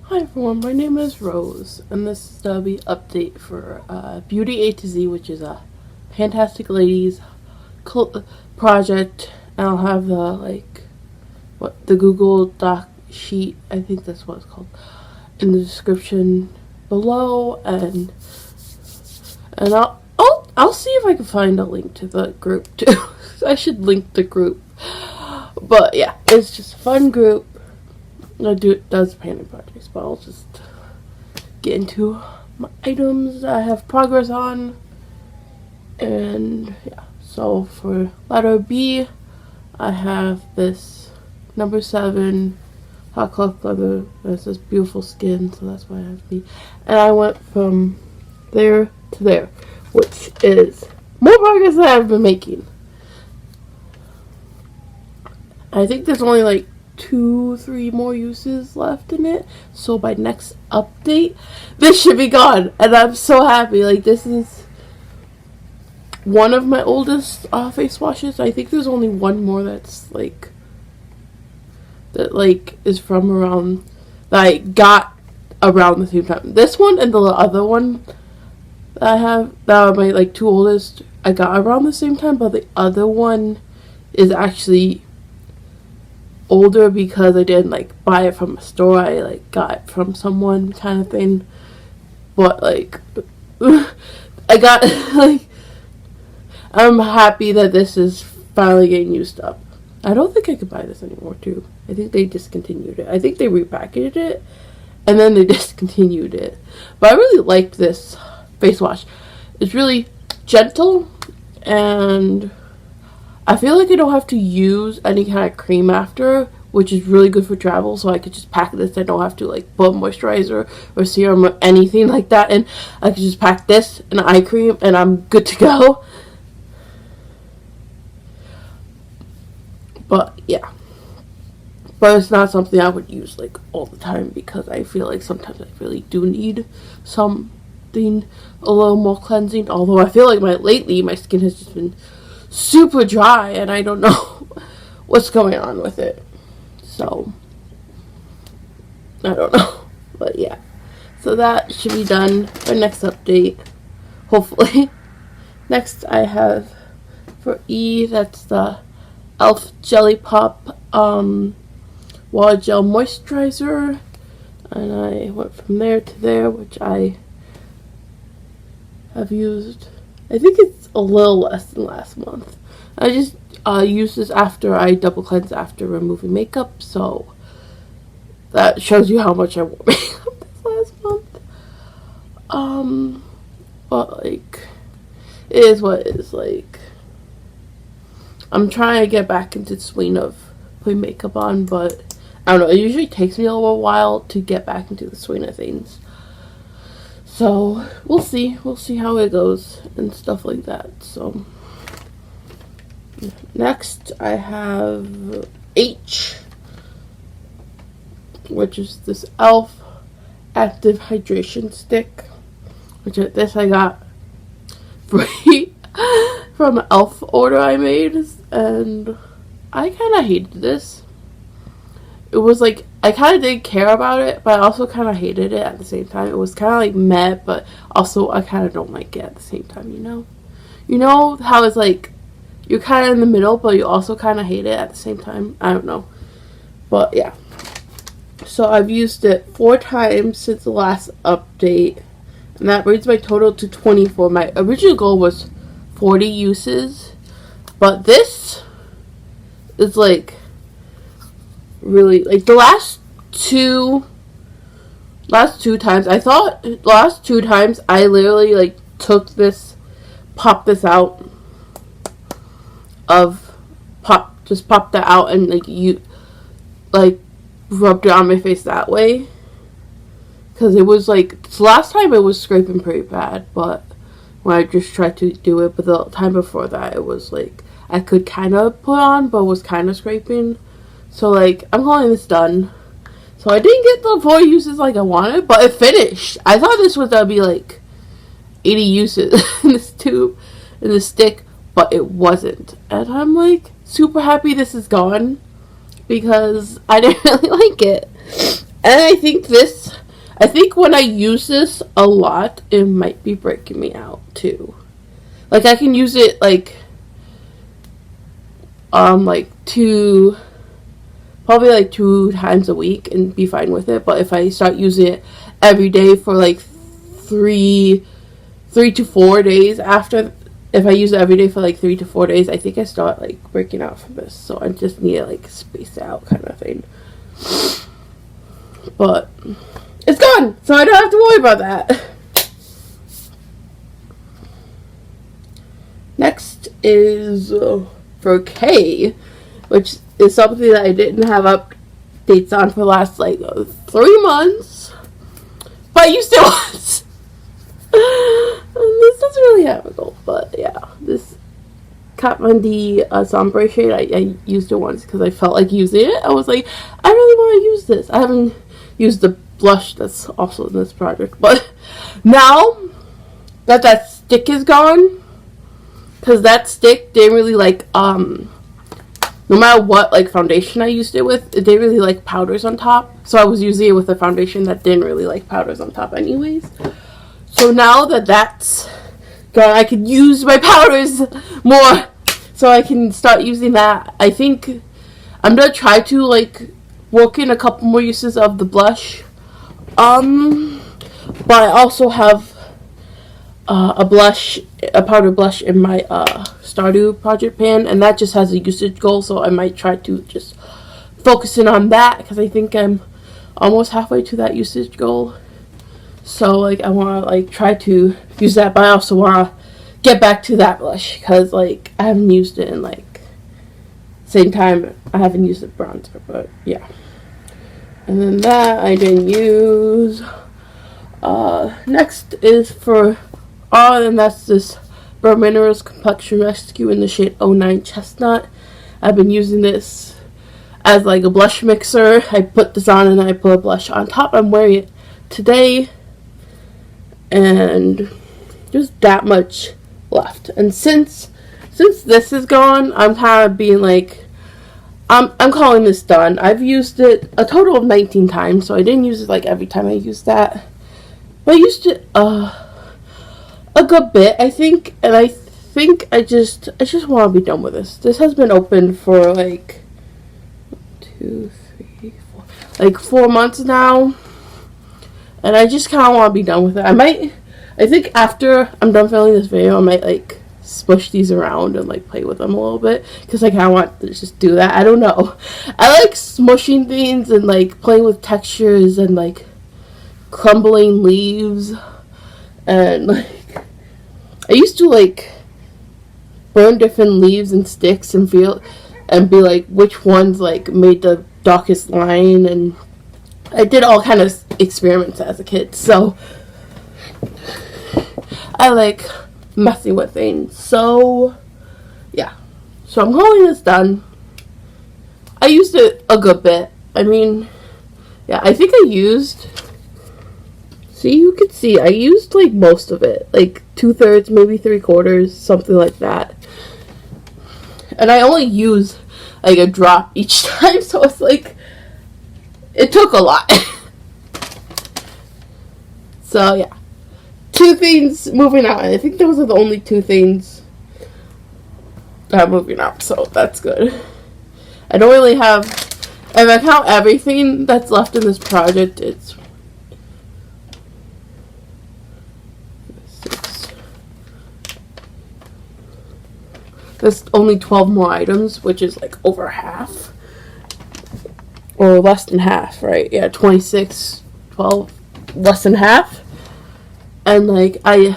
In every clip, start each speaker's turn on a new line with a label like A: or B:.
A: Hi everyone, my name is Rose, and this is the update for Beauty A to Z, which is a Fantastic Ladies project. And I'll have the the Google Doc sheet, I think that's what it's called, in the description below, and I'll see if I can find a link to the group too. I should link the group, but yeah, it's just a fun group. Does painting projects, but I'll just get into my items I have progress on. And yeah, so for letter B, I have this number 7 hot cloth leather. There's this beautiful skin, so that's why I have B. And I went from there to there, which is more progress than I've been making. I think there's only like 2-3 more uses left in it, so by next update this should be gone, and I'm so happy. Like, this is one of my oldest face washes. I think there's only one more that's is from around that I got around the same time. This one and the other one that I have, that are my 2 oldest, I got around the same time, but the other one is actually older because I didn't buy it from a store. I got it from someone, kind of thing. But I got I'm happy that this is finally getting used up. I don't think I could buy this anymore too. I think they discontinued it. I think they repackaged it and then they discontinued it. But I really like this face wash. It's really gentle, and I feel like I don't have to use any kind of cream after, which is really good for travel, so I could just pack this. I don't have to put moisturizer or serum or anything like that, and I could just pack this and eye cream and I'm good to go. But yeah, but it's not something I would use all the time, because I feel like sometimes I really do need something a little more cleansing. Although I feel like lately my skin has just been super dry and I don't know what's going on with it, so I don't know. But yeah, so that should be done for next update, hopefully. Next I have for E, that's the Elf Jellypop Water Gel Moisturizer, and I went from there to there, which I have used, I think it's a little less than last month. I just used this after I double cleanse after removing makeup, so that shows you how much I wore makeup this last month. But it is what it is. I'm trying to get back into the swing of putting makeup on, but I don't know, it usually takes me a little while to get back into the swing of things. So we'll see how it goes and stuff like that. So next I have H, which is this Elf Active Hydration Stick, which this I got free from an Elf order I made, and I kind of hated this. It was I kind of didn't care about it, but I also kind of hated it at the same time. It was kind of meh, but also I kind of don't like it at the same time, you know? You know how it's you're kind of in the middle, but you also kind of hate it at the same time? I don't know. But yeah. So I've used it 4 times since the last update, and that brings my total to 24. My original goal was 40 uses, but this is really the last two times, I thought the last 2 times I literally took this, popped this out of just popped that out and rubbed it on my face that way, because it was the last time it was scraping pretty bad, but when I just tried to do it, but the time before that it was I could kind of put on but was kind of scraping. So I'm calling this done. So I didn't get the 4 uses I wanted, but it finished. I thought this was gonna be 80 uses in this tube, in this stick, but it wasn't. And I'm super happy this is gone, because I didn't really like it. And I think this I think when I use this a lot, it might be breaking me out too. Like I can use it like probably like 2 times a week and be fine with it. But if I start using it every day for like 3 to 4 days after, if I use it every day for like 3 to 4 days, I think I start like breaking out from this. So I just need to like space it out kind of thing. But it's gone, so I don't have to worry about that. Next is for K, which is something that I didn't have updates on for the last like 3 months, but I used it once. This doesn't really have a goal, but yeah, this Kat Von D sombre shade, I used it once because I felt like using it. I was like, I really want to use this. I haven't used the blush that's also in this project, but now that stick is gone, because that stick didn't really like no matter what like foundation I used it with, it didn't really like powders on top, so I was using it with a foundation that didn't really like powders on top anyways. So now that that's gone, I could use my powders more, so I can start using that. I think I'm gonna try to like work in a couple more uses of the blush, but I also have a powder blush in my Stardew project pan, and that just has a usage goal, so I might try to just focus in on that because I think I'm almost halfway to that usage goal. So like I want to like try to use that, but I also want to get back to that blush because like I haven't used it in like same time I haven't used the bronzer, but yeah. And then that I didn't use. Next is for and that's this Bareminerals Complexion Rescue in the shade 09 Chestnut. I've been using this as like a blush mixer. I put this on and then I put a blush on top. I'm wearing it today, and just that much left. And since this is gone, I'm kind of being like, I'm calling this done. I've used it a total of 19 times, so I didn't use it like every time I used that, but I used it a good bit, I think, and I think I just want to be done with this. This has been open for like 2, 3, 4, like 4 months now, and I just kind of want to be done with it. I think after I'm done filming this video, I might like smush these around and like play with them a little bit because I kind of want to just do that. I don't know. I like smushing things and like playing with textures and like crumbling leaves, and like I used to like burn different leaves and sticks and feel and be like which ones like made the darkest line, and I did all kind of experiments as a kid, so I like messing with things. So yeah, so I'm calling this done. I used it a good bit. I mean, yeah, I think I used, see, you could see I used like most of it, like 2/3, maybe 3/4, something like that, and I only use like a drop each time, so it's like it took a lot. So yeah, 2 things moving out, and I think those are the only 2 things that are moving out, so that's good. I don't really have, if I count everything that's left in this project, it's 6. There's only 12 more items, which is like over half, or less than half, right? Yeah, 26, 12, less than half. And like there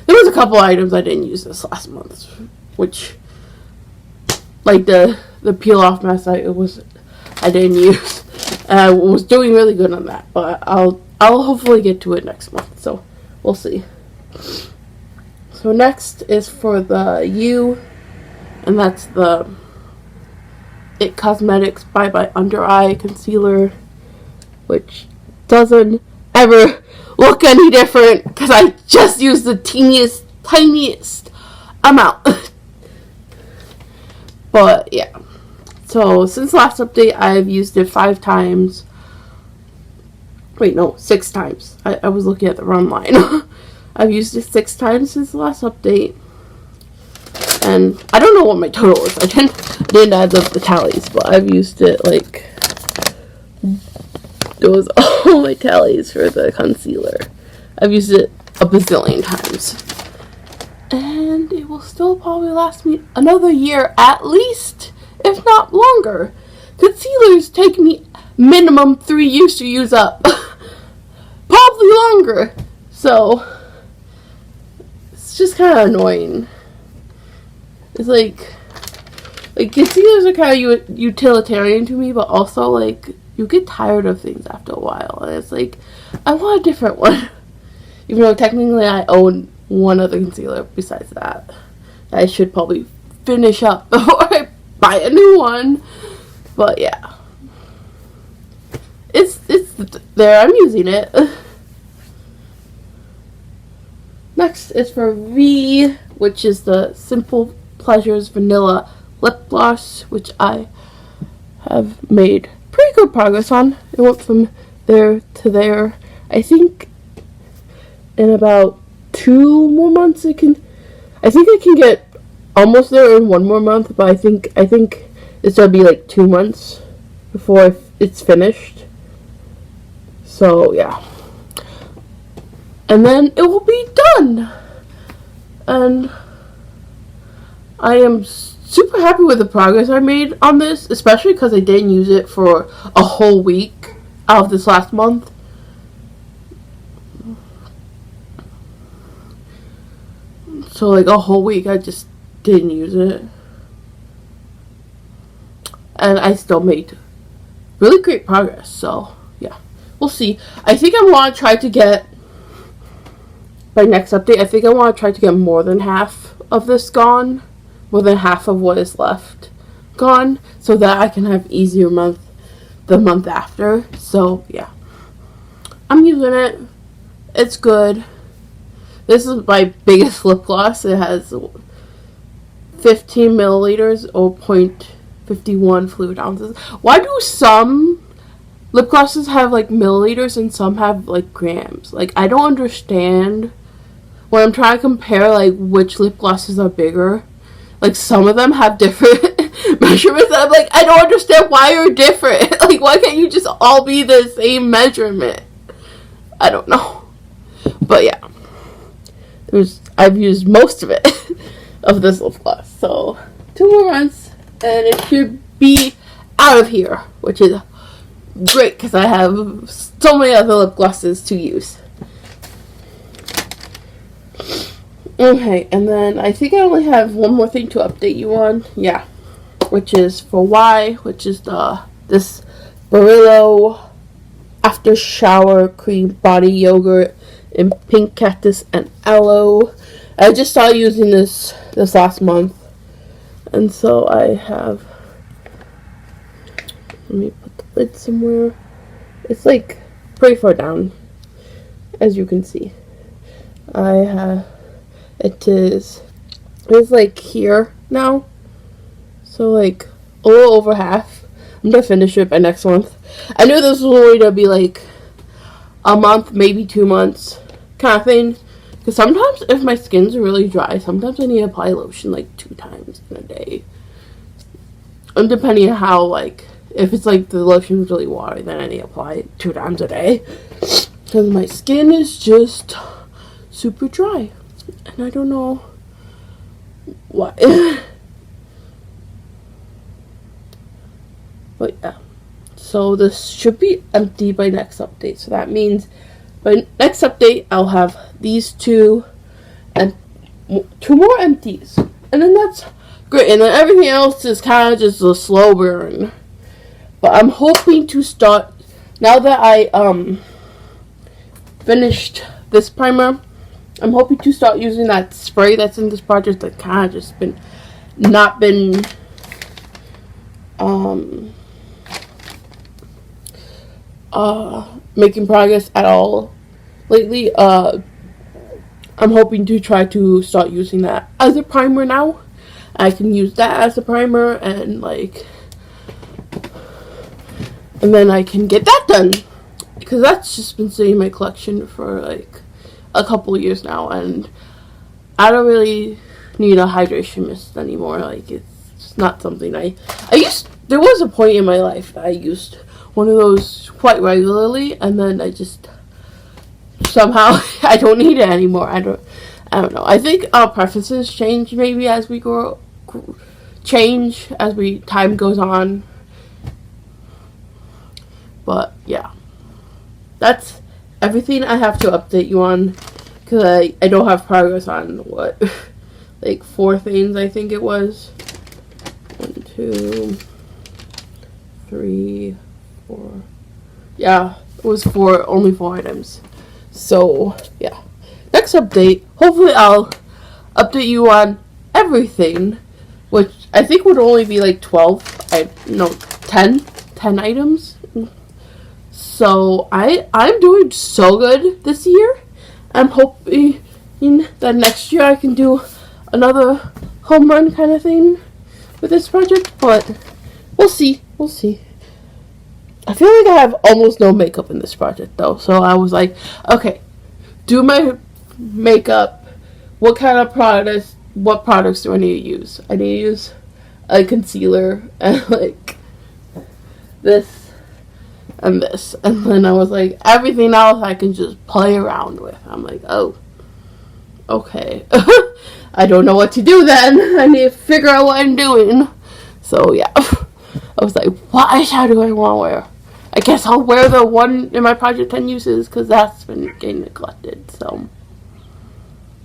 A: was a couple items I didn't use this last month, which like the peel off mask I didn't use. I was doing really good on that, but I'll hopefully get to it next month, so we'll see. So next is for the U, and that's the It Cosmetics Bye Bye Under Eye Concealer, which doesn't ever look any different because I just used the tiniest amount. But yeah, so since last update I've used it 5 times, Wait, no, 6 times. I was looking at the wrong line. I've used it 6 times since the last update. And I don't know what my total is. I didn't add up the tallies, but I've used it like... Those all my tallies for the concealer. I've used it a bazillion times. And it will still probably last me another year at least, if not longer. Concealers take me minimum 3 years to use up. Probably longer. So, it's just kind of annoying. It's like concealers are kind of utilitarian to me, but also like you get tired of things after a while, and it's like I want a different one. Even though technically I own one other concealer besides that, I should probably finish up before I buy a new one. But yeah, it's there. I'm using it. Next is for V, which is the Simple Pleasures Vanilla Lip Gloss, which I have made pretty good progress on. It went from there to there. I think in about 2 more months I think I can get almost there in 1 more month, but I think it's gonna be like 2 months before it's finished. So yeah. And then it will be done. And I am super happy with the progress I made on this, especially because I didn't use it for a whole week out of this last month. So like a whole week I just didn't use it. And I still made really great progress. So yeah, we'll see. I think I want to try to get, by next update, I think I want to try to get more than half of this gone. More than half of what is left gone, so that I can have easier month the month after. So yeah, I'm using it. It's good. This is my biggest lip gloss. It has 15 milliliters or 0.51 fluid ounces. Why do some lip glosses have like milliliters and some have like grams? Like, I don't understand when I'm trying to compare like which lip glosses are bigger. Like, some of them have different measurements. And I'm like, I don't understand why you're different. Like, why can't you just all be the same measurement? I don't know. But yeah, I've used most of it of this lip gloss. So 2 more months and it should be out of here, which is great because I have so many other lip glosses to use. Okay, and then I think I only have one more thing to update you on. Yeah, which is for Y, which is this Barilo After Shower Cream Body Yogurt in Pink Cactus and Aloe. I just started using this last month, and so I have. Let me put the lid somewhere. It's like pretty far down, as you can see. I have. It's like here now, so like a little over half. I'm gonna finish it by next month. I knew this was only gonna be like a month, maybe 2 months kind of thing, because sometimes if my skin's really dry, sometimes I need to apply lotion like 2 times in a day, and depending on how, like, if it's like the lotion's really watery, then I need to apply it 2 times a day, because my skin is just super dry. And I don't know why. But yeah. So this should be empty by next update. So that means by next update I'll have these 2 and 2 more empties. And then that's great. And then everything else is kind of just a slow burn. But I'm hoping to start, now that I finished this primer, I'm hoping to start using that spray that's in this project that kind of just not been making progress at all lately. I'm hoping to try to start using that as a primer now. I can use that as a primer and then I can get that done. because that's just been sitting in my collection for like a couple years now, and I don't really need a hydration mist anymore. Like, it's just not something I used. There was a point in my life that I used one of those quite regularly, and then I just somehow I don't need it anymore. I don't know. I think our preferences change maybe as we time goes on. But yeah, that's everything I have to update you on, because I don't have progress on what, like 4 things I think it was. 1, 2, 3, 4. Yeah, it was only 4 items. So yeah, next update, hopefully I'll update you on everything, which I think would only be like 10 items. So I'm doing so good this year. I'm hoping that next year I can do another home run kind of thing with this project, but we'll see. I feel like I have almost no makeup in this project though, so I was like, okay, do my makeup. What kind of products? What products do I need to use? I need to use a concealer and like this and this, and then I was like, everything else I can just play around with. I'm like, oh, okay. I don't know what to do then. I need to figure out what I'm doing. So yeah, I was like, what eyeshadow do I want to wear? I guess I'll wear the one in my Project 10 uses, because that's been getting neglected. So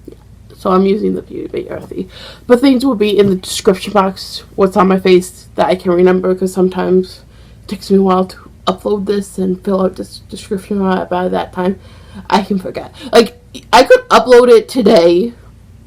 A: yeah, so I'm using the Beauty Bay Earthy. But things will be in the description box, what's on my face that I can remember, because sometimes it takes me a while to upload this and fill out this description. By that time I can forget. Like, I could upload it today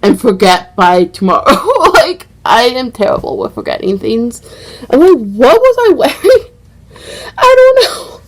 A: and forget by tomorrow. Like, I am terrible with forgetting things. I'm like, what was I wearing? I don't know.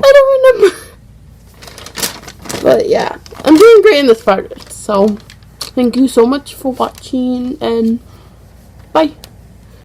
A: I don't remember. But yeah, I'm doing great in this project. So thank you so much for watching, and bye.